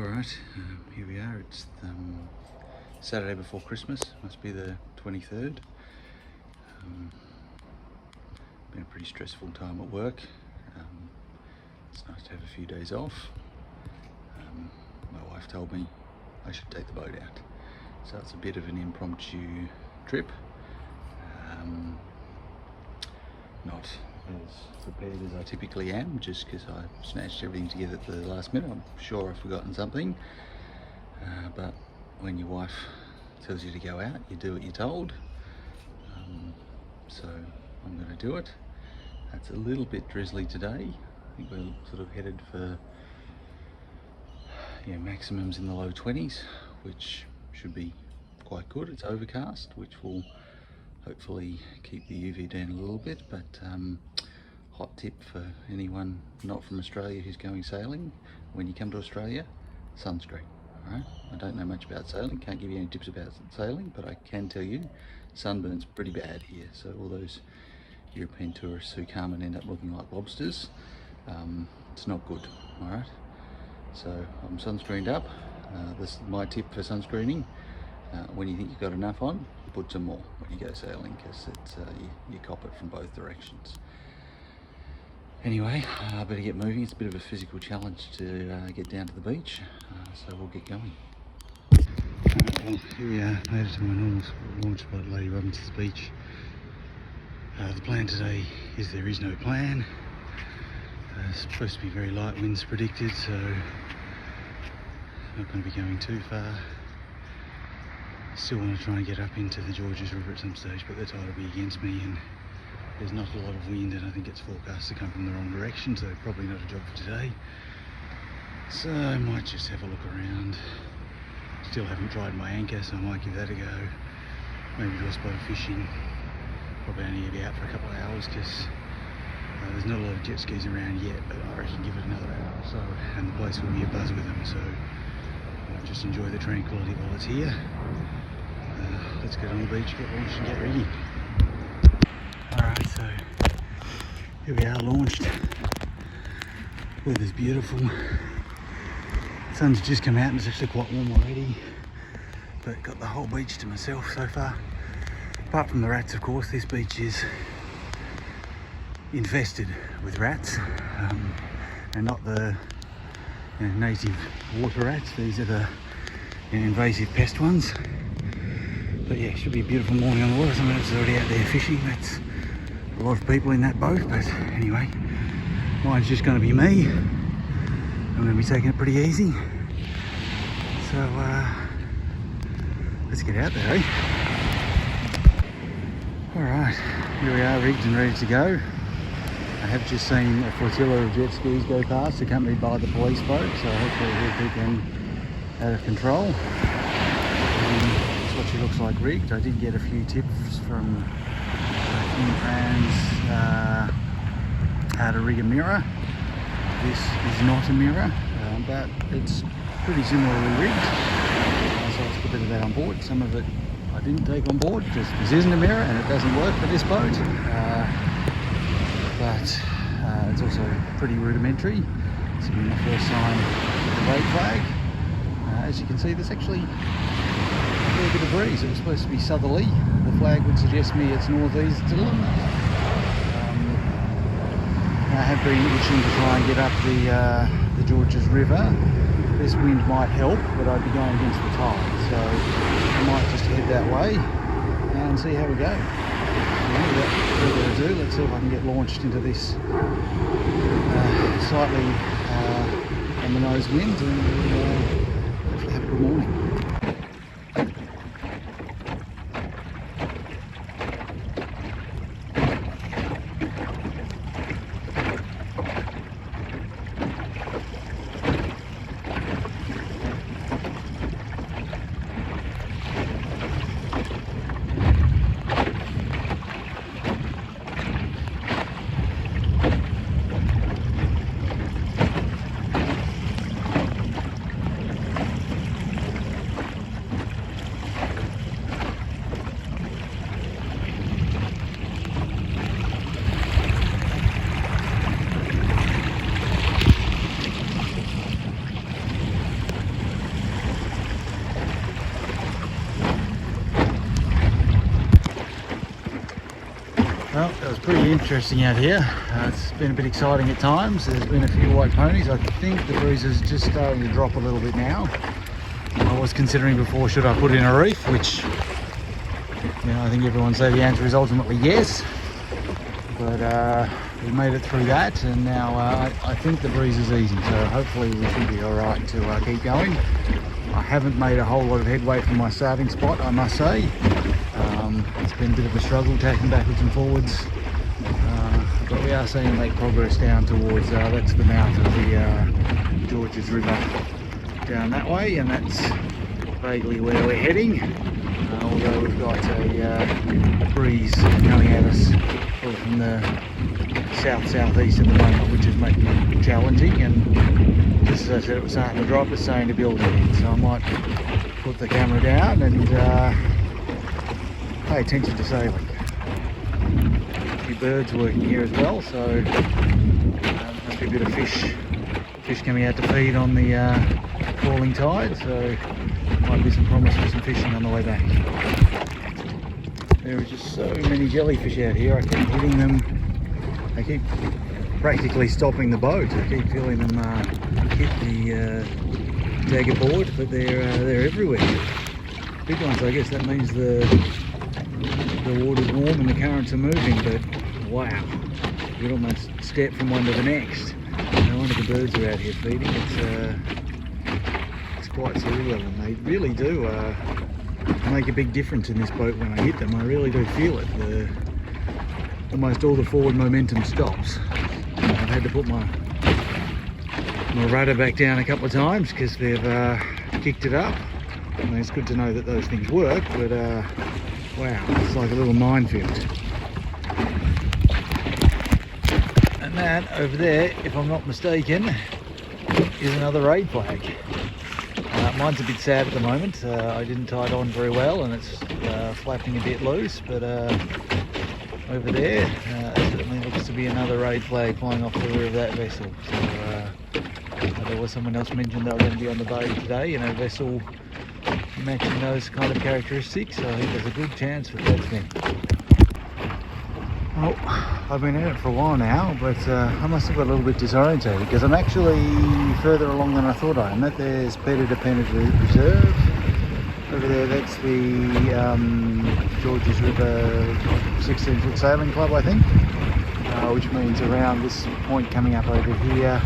Alright, here we are. It's Saturday before Christmas, must be the 23rd. Been a pretty stressful time at work. It's nice to have a few days off. My wife told me I should take the boat out, so it's a bit of an impromptu trip. Not as prepared as I typically am, just because I snatched everything together at the last minute. I'm sure I've forgotten something, but when your wife tells you to go out, you do what you're told. So I'm going to do it. It's a little bit drizzly today. I think we're sort of headed for maximums in the low 20s, which should be quite good. It's overcast, which will hopefully keep the UV down a little bit, but hot tip for anyone not from Australia who's going sailing: when you come to Australia, sunscreen. Alright, I don't know much about sailing, can't give you any tips about sailing, but I can tell you sunburn's pretty bad here. So all those European tourists who come and end up looking like lobsters, it's not good. Alright, so I'm sunscreened up. This is my tip for sunscreening. When you think you've got enough on, put some more when you go sailing, because it's you cop it from both directions. Anyway, I better get moving. It's a bit of a physical challenge to get down to the beach, so we'll get going. Well, here we are, made it to my normal launch spot, Lady Robinson's Beach. The plan today is there is no plan. It's supposed to be very light winds predicted, so not going to be going too far. Still want to try and get up into the Georges River at some stage, but the tide will be against me and there's not a lot of wind, and I think it's forecast to come from the wrong direction, so probably not a job for today. So I might just have a look around. Still haven't tried my anchor, so I might give that a go. Maybe do a spot of fishing. Probably only be out for a couple of hours, because there's not a lot of jet skis around yet, but I reckon give it another hour or so and the place will be abuzz with them, so I'll just enjoy the tranquility while it's here. Let's get on the beach, get launched and get ready. Alright, so here we are, launched. Weather's beautiful. The sun's just come out and it's actually quite warm already, but got the whole beach to myself so far. Apart from the rats, of course. This beach is infested with rats, and not the native water rats. These are the invasive pest ones. But yeah, it should be a beautiful morning on the water. Someone else is already out there fishing. That's a lot of people in that boat, but anyway, mine's just going to be me. I'm going to be taking it pretty easy. So let's get out there, eh? Alright, here we are, rigged and ready to go. I have just seen a flotilla of jet skis go past, accompanied by the police boat, so hopefully we'll keep them out of control. That's what she looks like rigged. I did get a few tips from King Fran's how to rig a mirror. This is not a mirror, but it's pretty similarly rigged, so let's put a bit of that on board. Some of it I didn't take on board because this isn't a mirror and it doesn't work for this boat, but it's also pretty rudimentary. This will be my first sign of the red flag. As you can see, there's actually a fair bit of breeze. It was supposed to be southerly. The flag would suggest me it's northeast. I have been itching to try and get up the Georges River. This wind might help, but I'd be going against the tide, so I might just head that way and see how we go. Without further ado, let's see if I can get launched into this slightly on the nose wind, and hopefully have a good morning. Well, it was pretty interesting out here. It's been a bit exciting at times. There's been a few white ponies. I think the breeze is just starting to drop a little bit now. I was considering before, should I put in a reef, which, you know, I think everyone say the answer is ultimately yes. But we made it through that, and now I think the breeze is easy, so hopefully we should be all right to keep going. I haven't made a whole lot of headway from my starting spot, I must say. It's been a bit of a struggle tacking backwards and forwards, but we are seeing to make progress down towards, that's the mouth of the Georges River down that way, and that's vaguely where we're heading, although we've got a breeze coming at us from the south-southeast at the moment, which is making it challenging, and just as I said, it was starting to drop, it's starting to build again, so I might put the camera down and pay attention to sailing. A few birds working here as well, so must be a bit of fish coming out to feed on the falling tide, so might be some promise for some fishing on the way back. There are just so many jellyfish out here. I keep hitting them. I keep practically stopping the boat. I keep feeling them hit the dagger board, but they're everywhere. Big ones, I guess that means the water's warm and the currents are moving, but wow, you could almost step from one to the next. No wonder the birds are out here feeding. It's quite surreal, and they really do make a big difference in this boat when I hit them. I really do feel it. Almost all the forward momentum stops. I've had to put my rudder back down a couple of times because they've kicked it up. I mean, it's good to know that those things work, but wow, it's like a little minefield. And that over there, if I'm not mistaken, is another raid flag. Mine's a bit sad at the moment. I didn't tie it on very well, and it's flapping a bit loose, but over there certainly looks to be another raid flag flying off the rear of that vessel. So there was someone else mentioned they were going to be on the bay today in a vessel matching those kind of characteristics, so I think there's a good chance that that's them. Well, I've been at it for a while now, but I must have got a little bit disorientated because I'm actually further along than I thought I am. There's Better Dependent Reserve. Over there, that's the Georges River 16-foot Sailing Club, I think, which means around this point coming up over here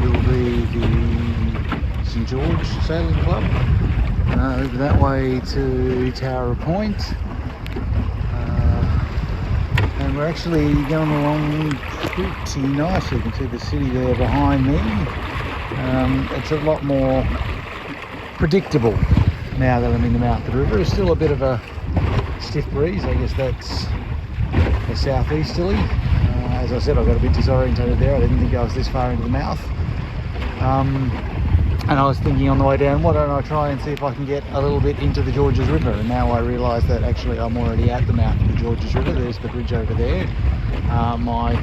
will be the St George Sailing Club. Over that way to Tower Point. And we're actually going along pretty nicely. You can see the city there behind me. It's a lot more predictable now that I'm in the mouth of the river. There's still a bit of a stiff breeze. I guess that's a southeasterly. As I said, I got a bit disorientated there. I didn't think I was this far into the mouth. And I was thinking on the way down, why don't I try and see if I can get a little bit into the Georges River, and now I realise that actually I'm already at the mouth of the Georges River. There's the bridge over there. My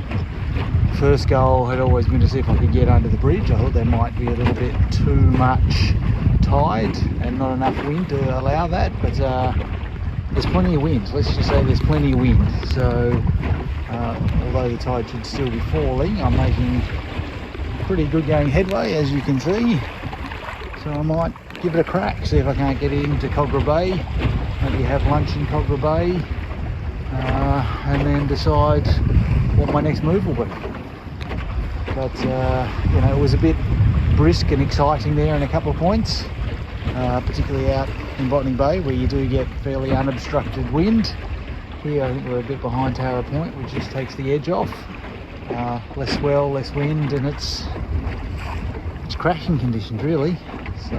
first goal had always been to see if I could get under the bridge. I thought there might be a little bit too much tide and not enough wind to allow that, but there's plenty of wind. Let's just say there's plenty of wind. So although the tide should still be falling, I'm making pretty good going headway, as you can see. So I might give it a crack, see if I can't get into Kogarah Bay, maybe have lunch in Kogarah Bay, and then decide what my next move will be. But you know, it was a bit brisk and exciting there in a couple of points, particularly out in Botany Bay where you do get fairly unobstructed wind. Here I think we're a bit behind Tower Point, which just takes the edge off. Less swell, less wind, and it's crashing conditions really, so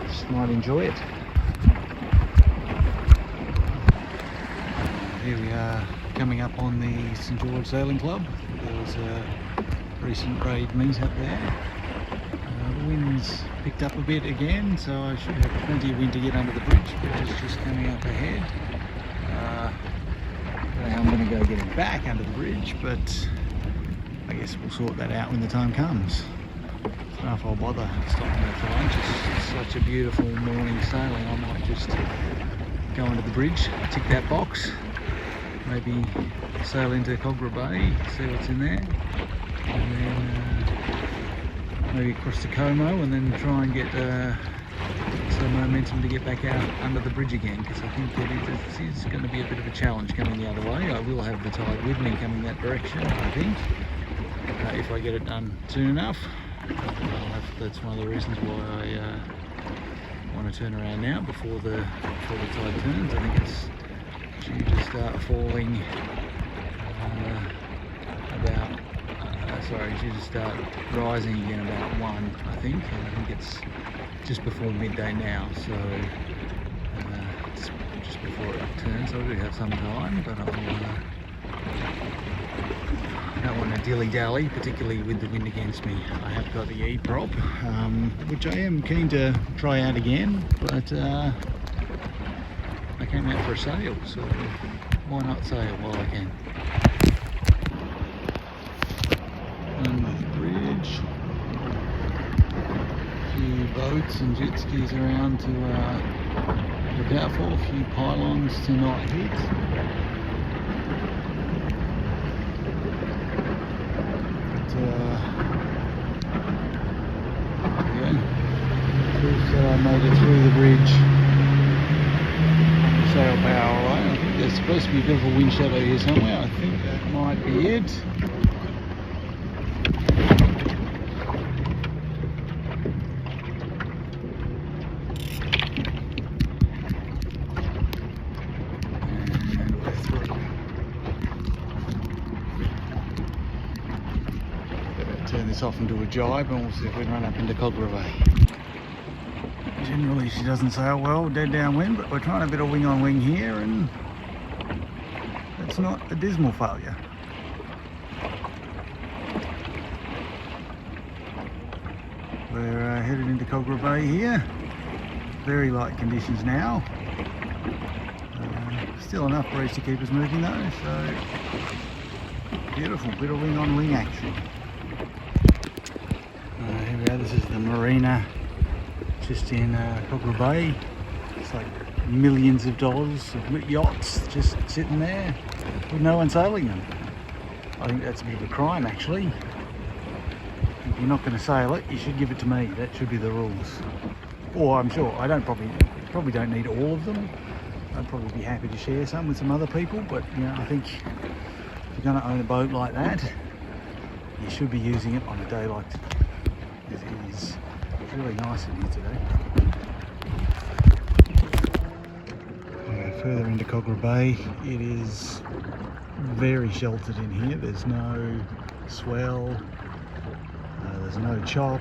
just might enjoy it. Here we are coming up on the St George Sailing Club. There was a recent raid meet up there. The wind's picked up a bit again, so I should have plenty of wind to get under the bridge. Bridge is just coming up ahead. I don't know how I'm going to go getting back under the bridge, but I guess we'll sort that out when the time comes. I don't know if I'll bother stopping there for lunch. It's such a beautiful morning sailing. I might just go under the bridge, tick that box, maybe sail into Kogarah Bay, see what's in there, and then maybe across to Como, and then try and get some momentum to get back out under the bridge again, because I think it is going to be a bit of a challenge coming the other way. I will have the tide with me coming that direction, I think, if I get it done soon enough. That's one of the reasons why I want to turn around now before the tide turns. I think it's due to start falling due to start rising again about 1, I think. And I think it's just before midday now, so it's just before it turns. So I do have some time, but I don't want to dilly-dally, particularly with the wind against me. I have got the E-prop, which I am keen to try out again, but I came out for a sail, so why not sail while I can? Under the bridge, a few boats and jet skis around to look out for, a few pylons to not hit. I made it through the bridge on the sail bow. I think there's supposed to be a bit of a wind shadow here somewhere. I think that might be it. And we're through. Better turn this off and do a jibe, and we'll see if we can run up into Kogarah Bay. Generally she doesn't sail well, dead downwind, but we're trying a bit of wing on wing here, and it's not a dismal failure. We're headed into Kogarah Bay here. Very light conditions now. Still enough breeze to keep us moving though, so beautiful bit of wing on wing action. Here we are, this is the marina just in Kogarah Bay. It's like millions of dollars of yachts just sitting there with no one sailing them. I think that's a bit of a crime actually. If you're not going to sail it, you should give it to me. That should be the rules. Or I'm sure I probably don't need all of them. I'd probably be happy to share some with some other people, but you know, I think if you're going to own a boat like that, you should be using it on a day like this. It's really nice in here today. Further into Kogarah Bay, it is very sheltered in here. There's no swell, there's no chop,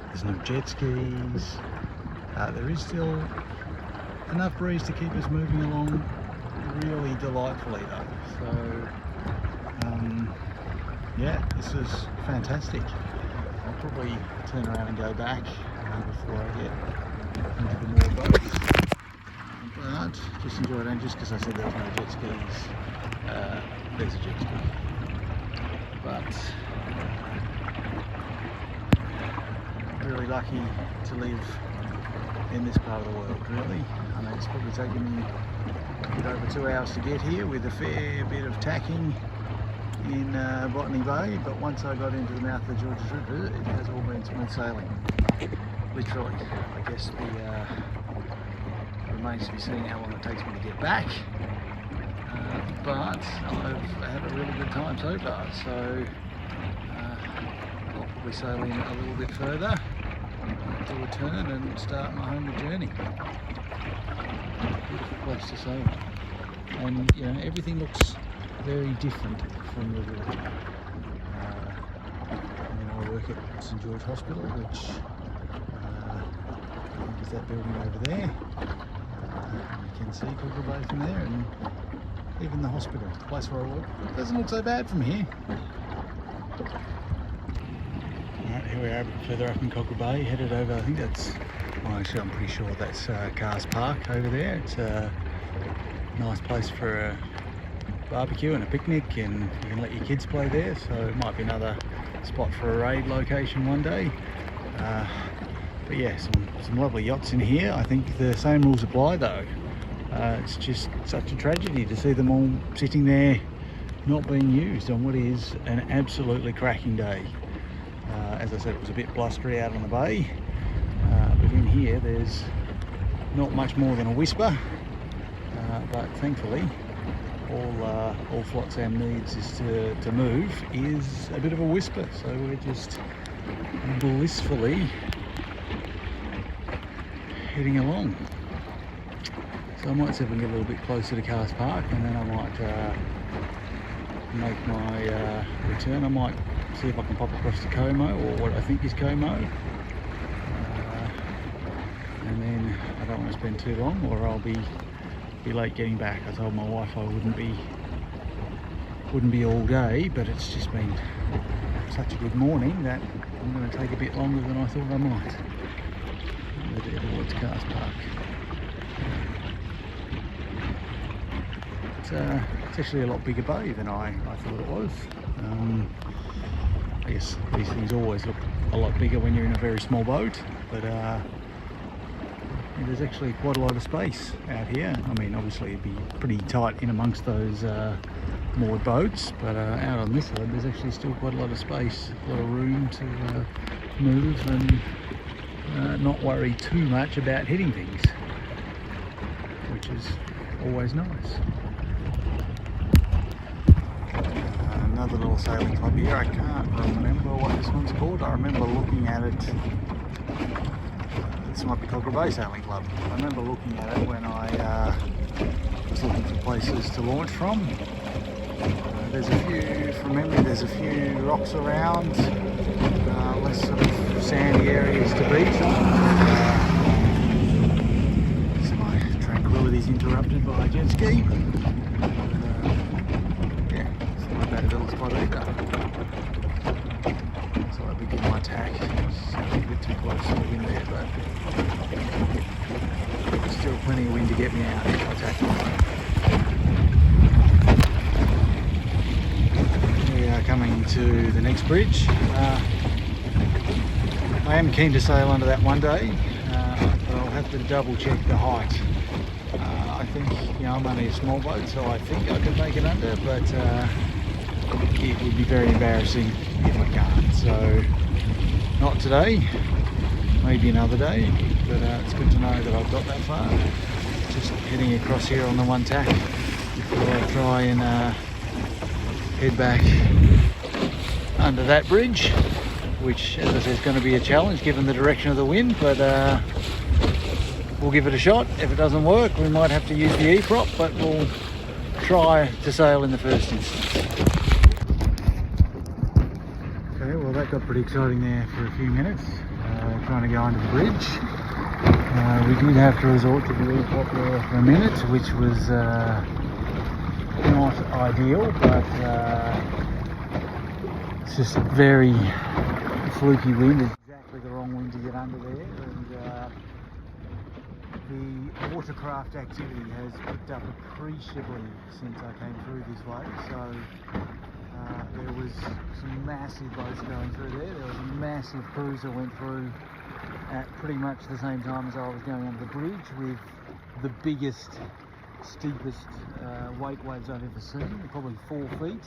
there's no jet skis. There is still enough breeze to keep us moving along really delightfully though. So yeah, this is fantastic. I'll probably turn around and go back before I get into the more boats. But just enjoy it, and just because I said there's no jet skis, there's a jet ski. But really lucky to live in this part of the world, really. I mean, it's probably taken me a bit over 2 hours to get here with a fair bit of tacking in Botany Bay, but once I got into the mouth of the Georges River, it has all been smooth sailing. Literally. I guess it remains to be seen how long it takes me to get back, but I've had a really good time so far, so I'll probably sail in a little bit further, do a turn and start my homeward journey. Beautiful place to sail, and you know, everything looks very different from the water. I work at St George Hospital, which I think is that building over there. You can see Kogarah Bay from there, and even the hospital, the place where I work, doesn't look so bad from here. Alright, here we are a bit further up in Kogarah Bay, headed over, I think that's, well actually I'm pretty sure that's Cars Park over there. It's a nice place for a barbecue and a picnic, and you can let your kids play there, so it might be another spot for a raid location one day. But yeah, some lovely yachts in here. I think the same rules apply though. It's just such a tragedy to see them all sitting there not being used on what is an absolutely cracking day. As I said, it was a bit blustery out on the bay, but in here there's not much more than a whisper, but thankfully all Flotsam needs is to move is a bit of a whisper, so we're just blissfully heading along. So I might see if I can get a little bit closer to Cars Park, and then I might make my return. I might see if I can pop across to Como, or what I think is Como, and then I don't want to spend too long or I'll be late getting back. I told my wife I wouldn't be all day, but it's just been such a good morning that I'm going to take a bit longer than I thought I might. Towards Cars Park. It's actually a lot bigger bay than I thought it was. I guess these things always look a lot bigger when you're in a very small boat, but there's actually quite a lot of space out here. I mean, obviously it'd be pretty tight in amongst those moored boats, but out on this side there's actually still quite a lot of space, a lot of room to move and not worry too much about hitting things, which is always nice. Another little sailing club here. I can't remember what this one's called. I remember looking at it. This might be Kogarah Bay Sailing Club. I remember looking at it when I was looking for places to launch from. There's a few, from memory, there's a few rocks around, less sort of sandy areas to beach on. So my tranquility is interrupted by a jet ski. Yeah, it's not a bad little spot either. So I begin my tack. It's a bit too close to the wind there, but there's still plenty of wind to get me out if I tack on. Coming to the next bridge. I am keen to sail under that one day, but I'll have to double check the height. I think, you know, I'm only a small boat, so I think I could make it under, but it would be very embarrassing if I can't. So not today, maybe another day, but it's good to know that I've got that far. Just heading across here on the one tack before I try and head back under that bridge, which, as I said, is going to be a challenge given the direction of the wind, but we'll give it a shot. If it doesn't work, we might have to use the E-prop, but we'll try to sail in the first instance. Okay, well that got pretty exciting there for a few minutes, trying to go under the bridge. We did have to resort to the E-prop there for a minute, which was not ideal, but it's just a very fluky wind. It's exactly the wrong wind to get under there, and the watercraft activity has picked up appreciably since I came through this way. So there was some massive boats going through there. There was a massive cruiser went through at pretty much the same time as I was going under the bridge, with the biggest, steepest wake waves I've ever seen, probably 4 feet,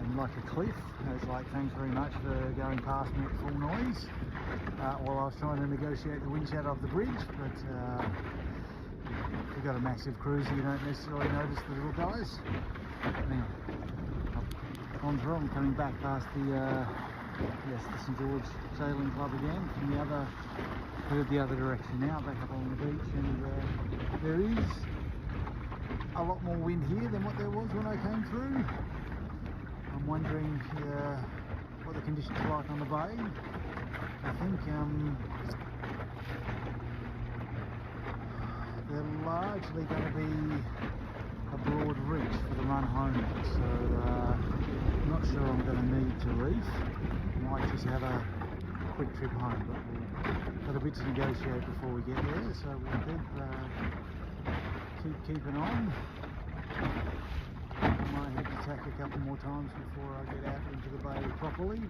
and like a cliff. It's like, thanks very much for going past me at full noise while I was trying to negotiate the wind shadow of the bridge. But if you've got a massive cruiser, you don't necessarily notice the little guys. Anyway, I've gone through. I'm coming back past the St George Sailing Club again from the other, headed the other direction now, back up on the beach, and there is a lot more wind here than what there was when I came through. I'm wondering what the conditions are like on the bay. I think they're largely going to be a broad reach for the run home, so I'm not sure I'm going to need to reef. Might just have a quick trip home, but we've got a bit to negotiate before we get there, so we'll keep keeping on. I might have to tack a couple more times before I get out into the bay properly.